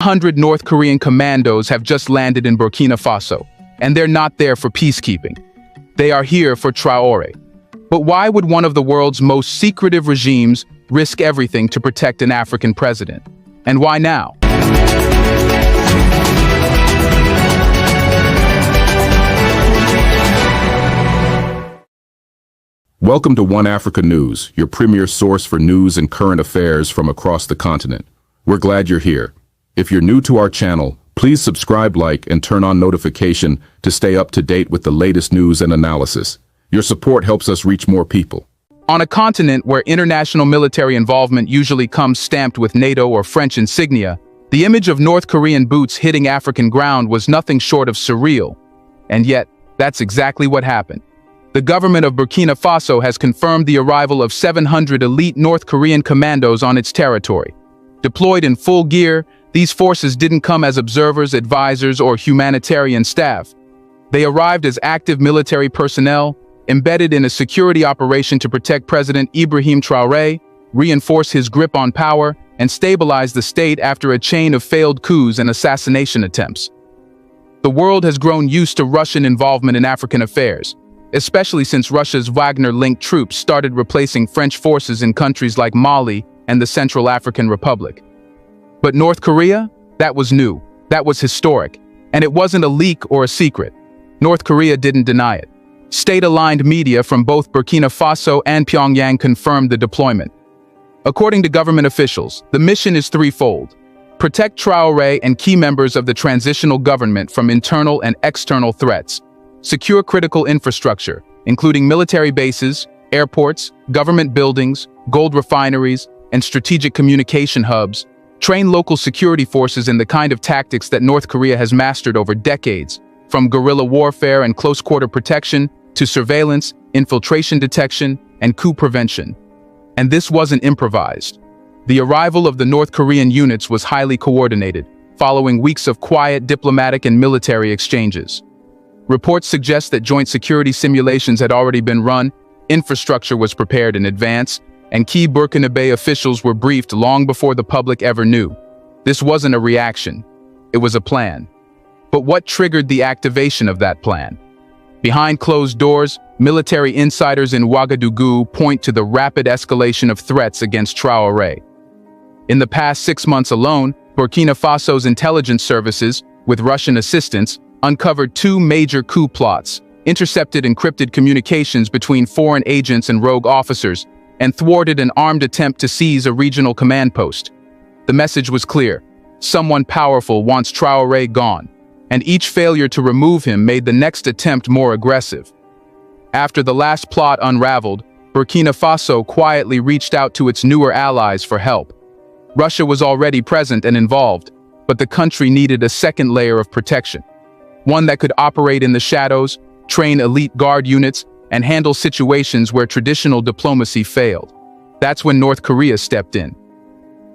700 North Korean commandos have just landed in Burkina Faso, and they're not there for peacekeeping. They are here for Traoré. But why would one of the world's most secretive regimes risk everything to protect an African president? And why now? Welcome to One Africa News, your premier source for news and current affairs from across the continent. We're glad you're here. If you're new to our channel, please subscribe, like, and turn on notification to stay up to date with the latest news and analysis. Your support helps us reach more people. On a continent where international military involvement usually comes stamped with NATO or French insignia, the image of North Korean boots hitting African ground was nothing short of surreal. And yet, that's exactly what happened. The government of Burkina Faso has confirmed the arrival of 700 elite North Korean commandos on its territory. Deployed in full gear, these forces didn't come as observers, advisors, or humanitarian staff. They arrived as active military personnel, embedded in a security operation to protect President Ibrahim Traore, reinforce his grip on power, and stabilize the state after a chain of failed coups and assassination attempts. The world has grown used to Russian involvement in African affairs, especially since Russia's Wagner-linked troops started replacing French forces in countries like Mali and the Central African Republic. But North Korea? That was new, that was historic, and it wasn't a leak or a secret. North Korea didn't deny it. State-aligned media from both Burkina Faso and Pyongyang confirmed the deployment. According to government officials, the mission is threefold: protect Traoré and key members of the transitional government from internal and external threats, secure critical infrastructure, including military bases, airports, government buildings, gold refineries, and strategic communication hubs, train local security forces in the kind of tactics that North Korea has mastered over decades, from guerrilla warfare and close-quarter protection to surveillance, infiltration detection, and coup prevention. And this wasn't improvised. The arrival of the North Korean units was highly coordinated, following weeks of quiet diplomatic and military exchanges. Reports suggest that joint security simulations had already been run, infrastructure was prepared in advance, and key Burkinabe officials were briefed long before the public ever knew. This wasn't a reaction, it was a plan. But what triggered the activation of that plan? Behind closed doors, military insiders in Ouagadougou point to the rapid escalation of threats against Traoré. In the past 6 months alone, Burkina Faso's intelligence services, with Russian assistance, uncovered 2 major coup plots, intercepted encrypted communications between foreign agents and rogue officers, and thwarted an armed attempt to seize a regional command post. The message was clear: someone powerful wants Traoré gone, and each failure to remove him made the next attempt more aggressive. After the last plot unraveled, Burkina Faso quietly reached out to its newer allies for help. Russia was already present and involved, but the country needed a second layer of protection. One that could operate in the shadows, train elite guard units, and handle situations where traditional diplomacy failed. That's when North Korea stepped in.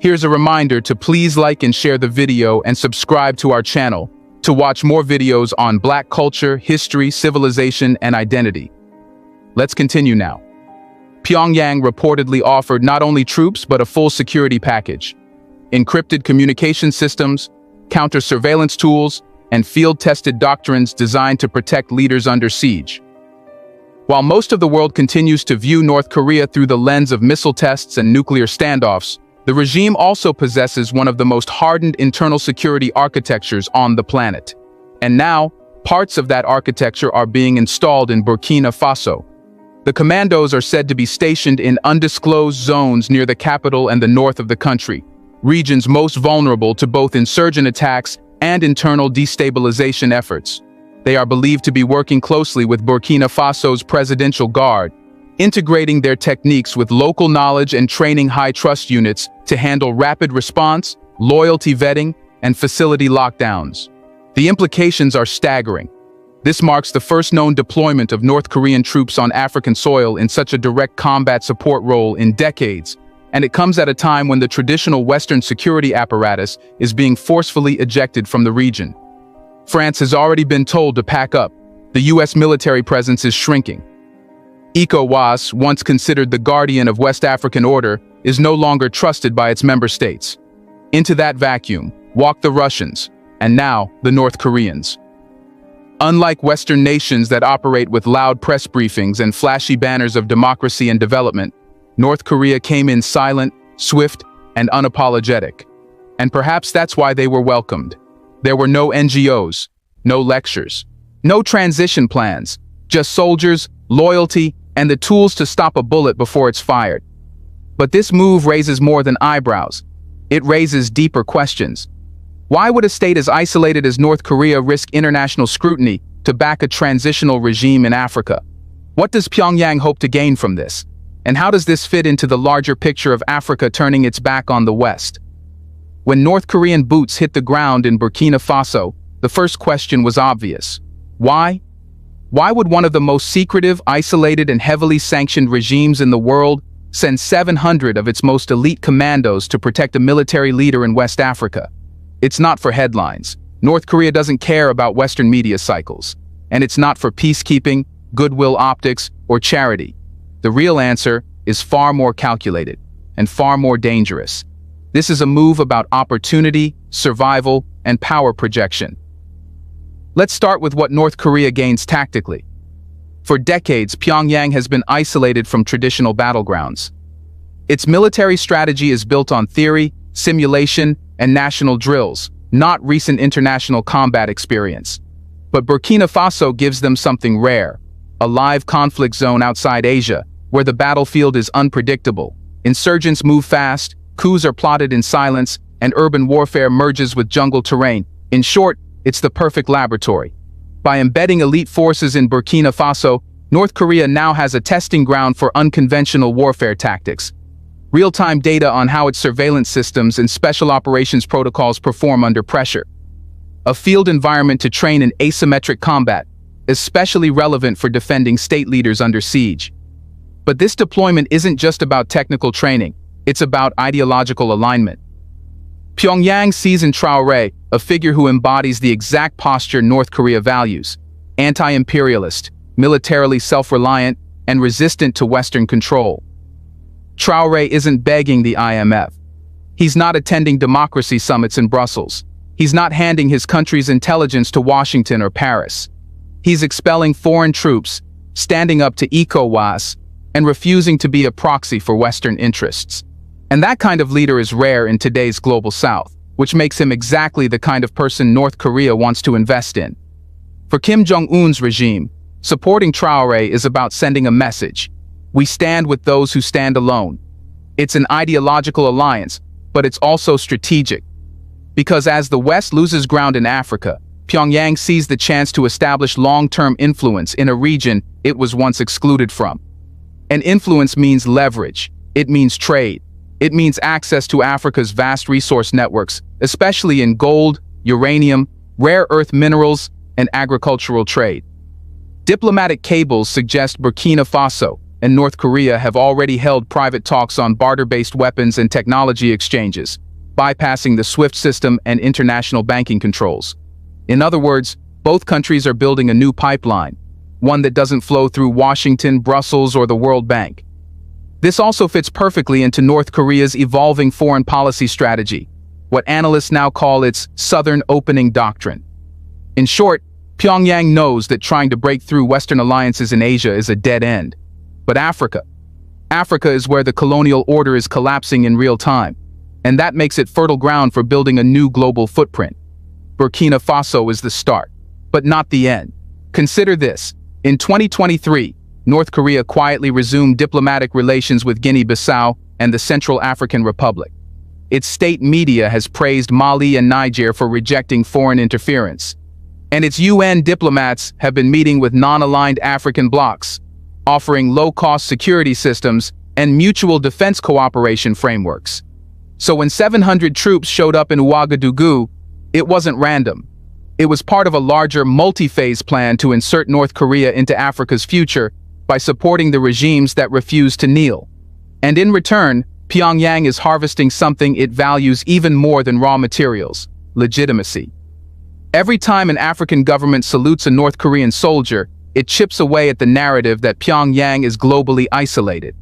Here's a reminder to please like and share the video and subscribe to our channel to watch more videos on Black culture, history, civilization, and identity. Let's continue now. Pyongyang reportedly offered not only troops but a full security package: encrypted communication systems, counter-surveillance tools, and field-tested doctrines designed to protect leaders under siege. While most of the world continues to view North Korea through the lens of missile tests and nuclear standoffs, the regime also possesses one of the most hardened internal security architectures on the planet. And now, parts of that architecture are being installed in Burkina Faso. The commandos are said to be stationed in undisclosed zones near the capital and the north of the country, regions most vulnerable to both insurgent attacks and internal destabilization efforts. They are believed to be working closely with Burkina Faso's Presidential Guard, integrating their techniques with local knowledge and training high-trust units to handle rapid response, loyalty vetting, and facility lockdowns. The implications are staggering. This marks the first known deployment of North Korean troops on African soil in such a direct combat support role in decades, and it comes at a time when the traditional Western security apparatus is being forcefully ejected from the region. France has already been told to pack up. The US military presence is shrinking. ECOWAS, once considered the guardian of West African order, is no longer trusted by its member states. Into that vacuum, Walk the Russians, and now the North Koreans. Unlike Western nations that operate with loud press briefings and flashy banners of democracy and development, North Korea came in silent, swift, and unapologetic. And perhaps that's why they were welcomed. There were no NGOs, no lectures, no transition plans, just soldiers, loyalty, and the tools to stop a bullet before it's fired. But this move raises more than eyebrows. It raises deeper questions. Why would a state as isolated as North Korea risk international scrutiny to back a transitional regime in Africa? What does Pyongyang hope to gain from this? And how does this fit into the larger picture of Africa turning its back on the West? When North Korean boots hit the ground in Burkina Faso, the first question was obvious. Why? Why would one of the most secretive, isolated, and heavily sanctioned regimes in the world send 700 of its most elite commandos to protect a military leader in West Africa? It's not for headlines. North Korea doesn't care about Western media cycles. And it's not for peacekeeping, goodwill optics, or charity. The real answer is far more calculated and far more dangerous. This is a move about opportunity, survival, and power projection. Let's start with what North Korea gains tactically. For decades, Pyongyang has been isolated from traditional battlegrounds. Its military strategy is built on theory, simulation, and national drills, not recent international combat experience. But Burkina Faso gives them something rare, a live conflict zone outside Asia, where the battlefield is unpredictable. Insurgents move fast, coups are plotted in silence, and urban warfare merges with jungle terrain. In short, it's the perfect laboratory. By embedding elite forces in Burkina Faso, North Korea now has a testing ground for unconventional warfare tactics. Real-time data on how its surveillance systems and special operations protocols perform under pressure. A field environment to train in asymmetric combat, especially relevant for defending state leaders under siege. But this deployment isn't just about technical training, it's about ideological alignment. Pyongyang sees in Traoré a figure who embodies the exact posture North Korea values: anti-imperialist, militarily self-reliant, and resistant to Western control. Traoré isn't begging the IMF. He's not attending democracy summits in Brussels. He's not handing his country's intelligence to Washington or Paris. He's expelling foreign troops, standing up to ECOWAS, and refusing to be a proxy for Western interests. And that kind of leader is rare in today's global South, which makes him exactly the kind of person North Korea wants to invest in. For Kim Jong-un's regime, supporting Traoré is about sending a message. We stand with those who stand alone. It's an ideological alliance, but it's also strategic. Because as the West loses ground in Africa, Pyongyang sees the chance to establish long-term influence in a region it was once excluded from. And influence means leverage. It means trade. It means access to Africa's vast resource networks, especially in gold, uranium, rare earth minerals, and agricultural trade. Diplomatic cables suggest Burkina Faso and North Korea have already held private talks on barter-based weapons and technology exchanges, bypassing the SWIFT system and international banking controls. In other words, both countries are building a new pipeline, one that doesn't flow through Washington, Brussels, or the World Bank. This also fits perfectly into North Korea's evolving foreign policy strategy, what analysts now call its Southern Opening Doctrine. In short, Pyongyang knows that trying to break through Western alliances in Asia is a dead end. But Africa is where the colonial order is collapsing in real time, and that makes it fertile ground for building a new global footprint. Burkina Faso is the start, but not the end. Consider this. In 2023, North Korea quietly resumed diplomatic relations with Guinea-Bissau and the Central African Republic. Its state media has praised Mali and Niger for rejecting foreign interference. And its UN diplomats have been meeting with non-aligned African blocs, offering low-cost security systems and mutual defense cooperation frameworks. So when 700 troops showed up in Ouagadougou, it wasn't random. It was part of a larger multi-phase plan to insert North Korea into Africa's future by supporting the regimes that refuse to kneel. And in return, Pyongyang is harvesting something it values even more than raw materials: legitimacy. Every time an African government salutes a North Korean soldier, it chips away at the narrative that Pyongyang is globally isolated.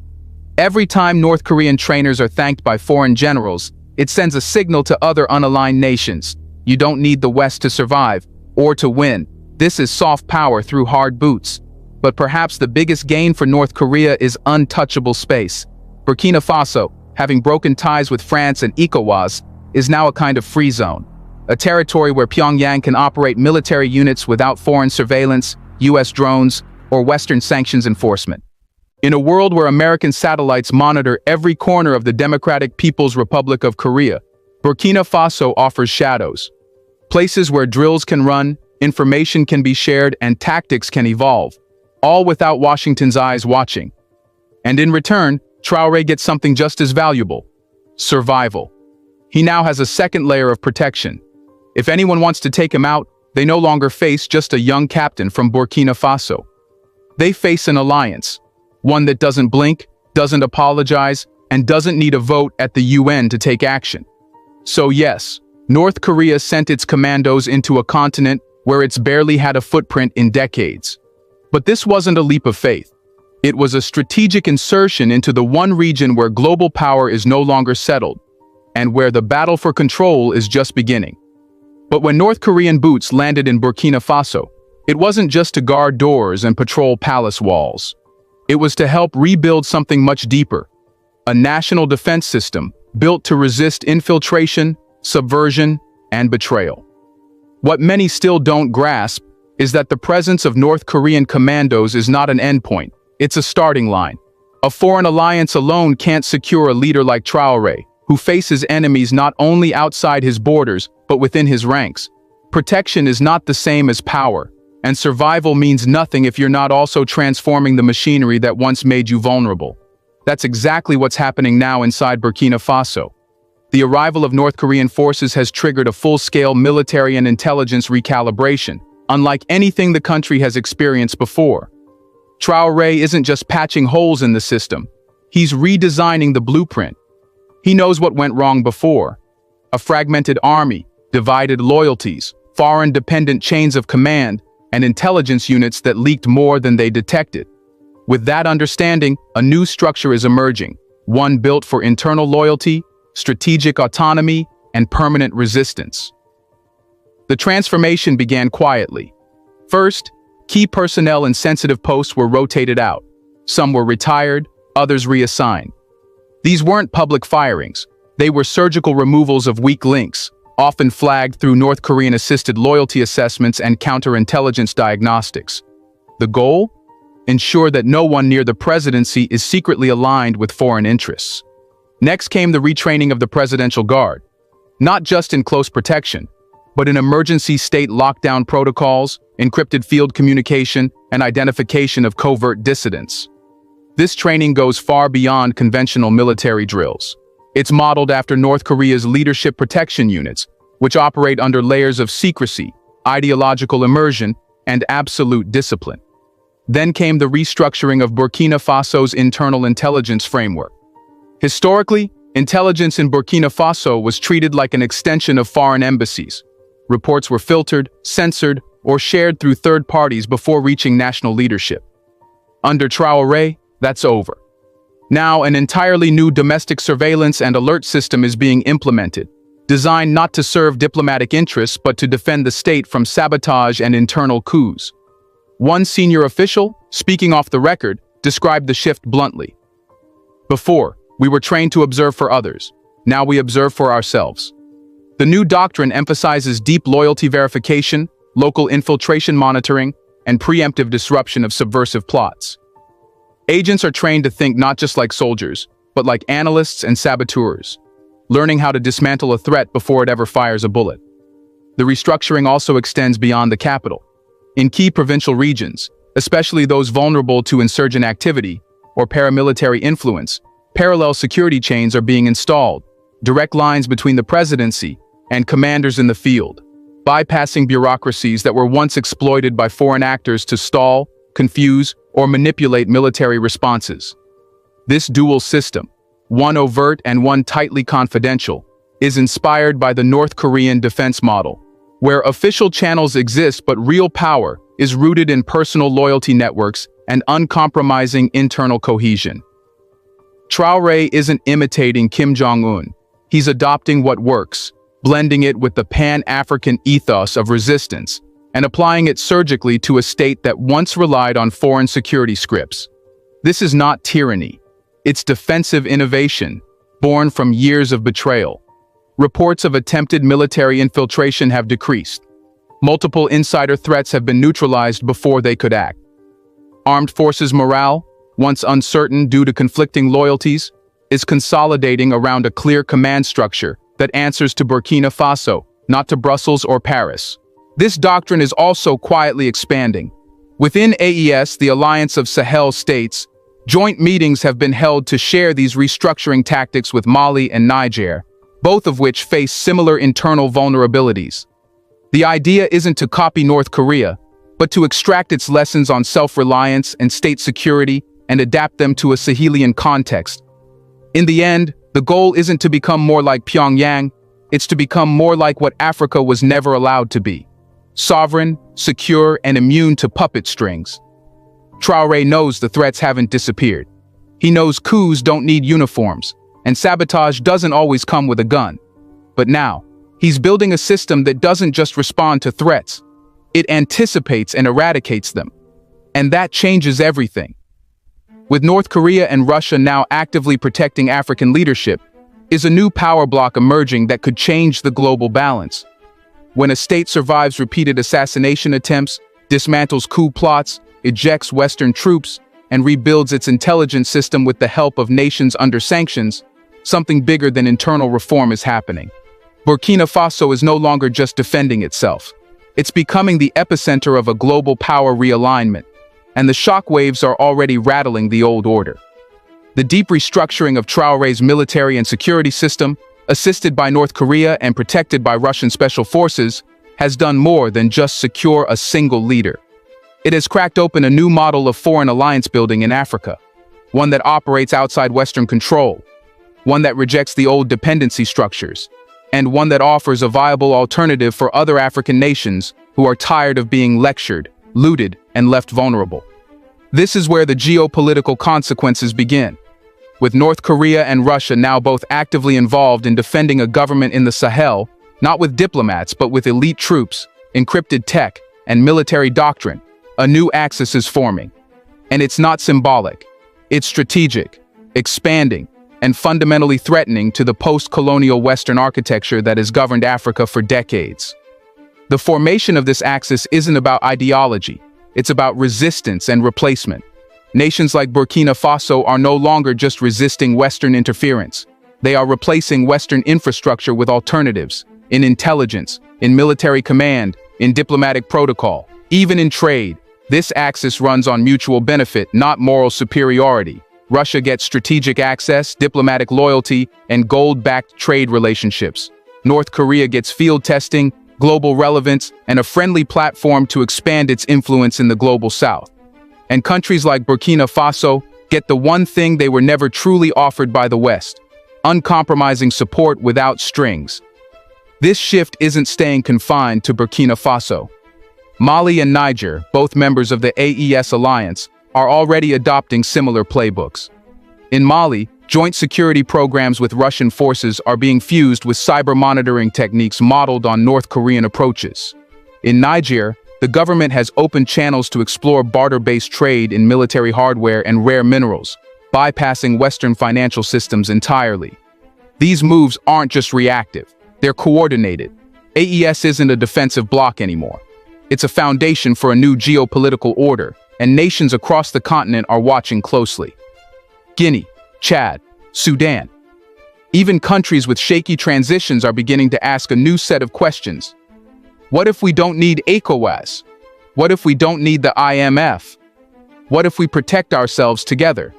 Every time North Korean trainers are thanked by foreign generals, It sends a signal to other unaligned nations. You don't need the West to survive, or to win. This is soft power through hard boots. But perhaps the biggest gain for North Korea is untouchable space. Burkina Faso, having broken ties with France and ECOWAS, is now a kind of free zone. A territory where Pyongyang can operate military units without foreign surveillance, US drones, or Western sanctions enforcement. In a world where American satellites monitor every corner of the Democratic People's Republic of Korea, Burkina Faso offers shadows. Places where drills can run, information can be shared, and tactics can evolve, all without Washington's eyes watching. And in return, Traoré gets something just as valuable: survival. He now has a second layer of protection. If anyone wants to take him out, they no longer face just a young captain from Burkina Faso. They face an alliance, one that doesn't blink, doesn't apologize, and doesn't need a vote at the UN to take action. So yes, North Korea sent its commandos into a continent where it's barely had a footprint in decades. But this wasn't a leap of faith. It was a strategic insertion into the one region where global power is no longer settled, and where the battle for control is just beginning. But when North Korean boots landed in Burkina Faso, it wasn't just to guard doors and patrol palace walls. It was to help rebuild something much deeper: a national defense system built to resist infiltration, subversion, and betrayal. What many still don't grasp is that the presence of North Korean commandos is not an endpoint, it's a starting line. A foreign alliance alone can't secure a leader like Traoré, who faces enemies not only outside his borders, but within his ranks. Protection is not the same as power, and survival means nothing if you're not also transforming the machinery that once made you vulnerable. That's exactly what's happening now inside Burkina Faso. The arrival of North Korean forces has triggered a full-scale military and intelligence recalibration, unlike anything the country has experienced before. Traoré isn't just patching holes in the system, he's redesigning the blueprint. He knows what went wrong before: a fragmented army, divided loyalties, foreign dependent chains of command, and intelligence units that leaked more than they detected. With that understanding, a new structure is emerging, one built for internal loyalty, strategic autonomy, and permanent resistance. The transformation began quietly. First, key personnel in sensitive posts were rotated out. Some were retired, others reassigned. These weren't public firings. They were surgical removals of weak links, often flagged through North Korean-assisted loyalty assessments and counterintelligence diagnostics. The goal? Ensure that no one near the presidency is secretly aligned with foreign interests. Next came the retraining of the Presidential Guard, not just in close protection, but in emergency state lockdown protocols, encrypted field communication, and identification of covert dissidents. This training goes far beyond conventional military drills. It's modeled after North Korea's leadership protection units, which operate under layers of secrecy, ideological immersion, and absolute discipline. Then came the restructuring of Burkina Faso's internal intelligence framework. Historically, intelligence in Burkina Faso was treated like an extension of foreign embassies. Reports were filtered, censored, or shared through third parties before reaching national leadership. Under Traoré, that's over. Now, an entirely new domestic surveillance and alert system is being implemented, designed not to serve diplomatic interests but to defend the state from sabotage and internal coups. One senior official, speaking off the record, described the shift bluntly. Before, we were trained to observe for others. Now we observe for ourselves. The new doctrine emphasizes deep loyalty verification, local infiltration monitoring, and preemptive disruption of subversive plots. Agents are trained to think not just like soldiers, but like analysts and saboteurs, learning how to dismantle a threat before it ever fires a bullet. The restructuring also extends beyond the capital. In key provincial regions, especially those vulnerable to insurgent activity or paramilitary influence, parallel security chains are being installed, direct lines between the presidency and commanders in the field, bypassing bureaucracies that were once exploited by foreign actors to stall, confuse, or manipulate military responses. This dual system, one overt and one tightly confidential, is inspired by the North Korean defense model, where official channels exist but real power is rooted in personal loyalty networks and uncompromising internal cohesion. Traoré isn't imitating Kim Jong-un. He's adopting what works, blending it with the Pan-African ethos of resistance, and applying it surgically to a state that once relied on foreign security scripts. This is not tyranny. It's defensive innovation, born from years of betrayal. Reports of attempted military infiltration have decreased. Multiple insider threats have been neutralized before they could act. Armed forces morale, once uncertain due to conflicting loyalties, is consolidating around a clear command structure that answers to Burkina Faso, not to Brussels or Paris. This doctrine is also quietly expanding. Within AES, the Alliance of Sahel States, joint meetings have been held to share these restructuring tactics with Mali and Niger, both of which face similar internal vulnerabilities. The idea isn't to copy North Korea, but to extract its lessons on self-reliance and state security and adapt them to a Sahelian context. In the end, the goal isn't to become more like Pyongyang, it's to become more like what Africa was never allowed to be: sovereign, secure, and immune to puppet strings. Traoré knows the threats haven't disappeared. He knows coups don't need uniforms, and sabotage doesn't always come with a gun. But now, he's building a system that doesn't just respond to threats, it anticipates and eradicates them. And that changes everything. With North Korea and Russia now actively protecting African leadership, is a new power block emerging that could change the global balance. When a state survives repeated assassination attempts, dismantles coup plots, ejects Western troops, and rebuilds its intelligence system with the help of nations under sanctions, something bigger than internal reform is happening. Burkina Faso is no longer just defending itself. It's becoming the epicenter of a global power realignment, and the shockwaves are already rattling the old order. The deep restructuring of Traoré's military and security system, assisted by North Korea and protected by Russian special forces, has done more than just secure a single leader. It has cracked open a new model of foreign alliance building in Africa, one that operates outside Western control, one that rejects the old dependency structures, and one that offers a viable alternative for other African nations who are tired of being lectured, looted, and left vulnerable. This is where the geopolitical consequences begin. With North Korea and Russia now both actively involved in defending a government in the Sahel, not with diplomats but with elite troops, encrypted tech, and military doctrine, a new axis is forming. And it's not symbolic. It's strategic, expanding, and fundamentally threatening to the post-colonial Western architecture that has governed Africa for decades. The formation of this axis isn't about ideology, it's about resistance and replacement. Nations like Burkina Faso are no longer just resisting Western interference. They are replacing Western infrastructure with alternatives, in intelligence, in military command, in diplomatic protocol, even in trade. This axis runs on mutual benefit, not moral superiority. Russia gets strategic access, diplomatic loyalty, and gold-backed trade relationships. North Korea gets field testing, global relevance, and a friendly platform to expand its influence in the global south. And countries like Burkina Faso get the one thing they were never truly offered by the West: uncompromising support without strings. This shift isn't staying confined to Burkina Faso. Mali and Niger, both members of the AES alliance, are already adopting similar playbooks. In Mali, joint security programs with Russian forces are being fused with cyber monitoring techniques modeled on North Korean approaches. In Niger, the government has opened channels to explore barter-based trade in military hardware and rare minerals, bypassing Western financial systems entirely. These moves aren't just reactive, they're coordinated. AES isn't a defensive bloc anymore. It's a foundation for a new geopolitical order, and nations across the continent are watching closely. Guinea, Chad, Sudan. Even countries with shaky transitions are beginning to ask a new set of questions. What if we don't need ECOWAS? What if we don't need the IMF? What if we protect ourselves together?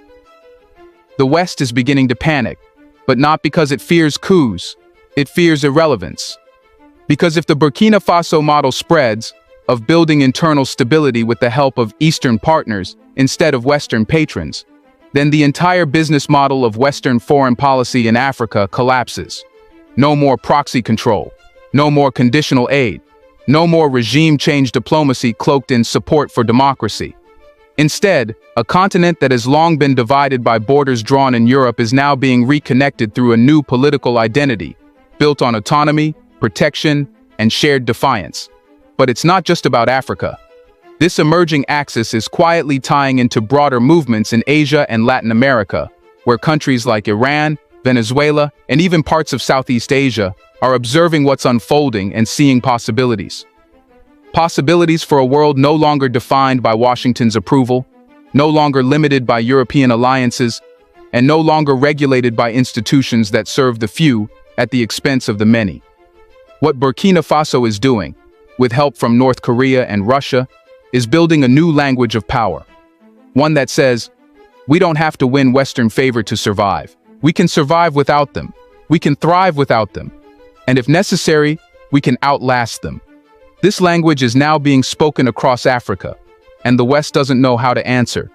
The West is beginning to panic, but not because it fears coups, it fears irrelevance. Because if the Burkina Faso model spreads, of building internal stability with the help of Eastern partners instead of Western patrons, then the entire business model of Western foreign policy in Africa collapses. No more proxy control, no more conditional aid, no more regime change diplomacy cloaked in support for democracy. Instead, a continent that has long been divided by borders drawn in Europe is now being reconnected through a new political identity, built on autonomy, protection, and shared defiance. But it's not just about Africa. This emerging axis is quietly tying into broader movements in Asia and Latin America, where countries like Iran, Venezuela, and even parts of Southeast Asia are observing what's unfolding and seeing possibilities. Possibilities for a world no longer defined by Washington's approval, no longer limited by European alliances, and no longer regulated by institutions that serve the few at the expense of the many. What Burkina Faso is doing, with help from North Korea and Russia, is building a new language of power. One that says, we don't have to win Western favor to survive. We can survive without them. We can thrive without them. And if necessary, we can outlast them. This language is now being spoken across Africa, and the West doesn't know how to answer.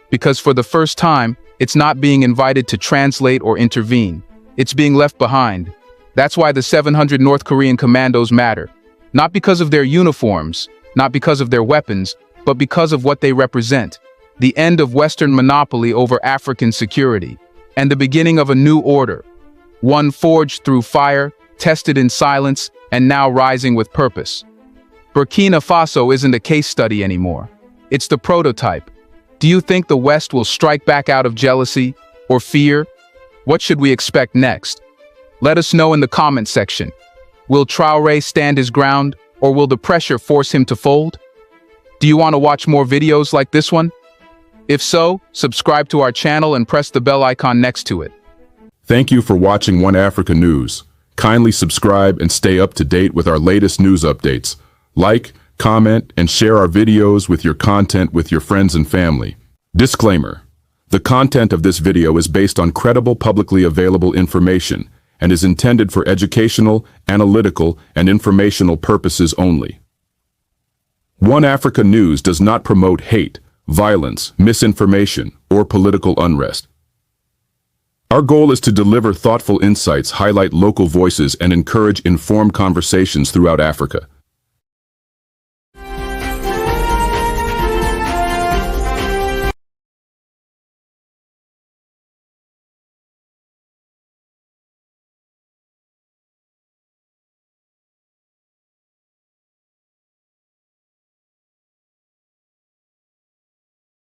Because for the first time, it's not being invited to translate or intervene. It's being left behind. That's why the 700 North Korean commandos matter. Not because of their uniforms, not because of their weapons, but because of what they represent. The end of Western monopoly over African security, and the beginning of a new order. One forged through fire, tested in silence, and now rising with purpose. Burkina Faso isn't a case study anymore. It's the prototype. Do you think the West will strike back out of jealousy or fear? What should we expect next? Let us know in the comment section. Will Traoré stand his ground, or will the pressure force him to fold? Do you want to watch more videos like this one? If so, subscribe to our channel and press the bell icon next to it. Thank you for watching One Africa News. Kindly subscribe and stay up to date with our latest news updates. Like, comment, and share our videos with your friends and family. Disclaimer: the content of this video is based on credible publicly available information and is intended for educational, analytical, and informational purposes only. One Africa News does not promote hate, violence, misinformation, or political unrest. Our goal is to deliver thoughtful insights, highlight local voices, and encourage informed conversations throughout Africa.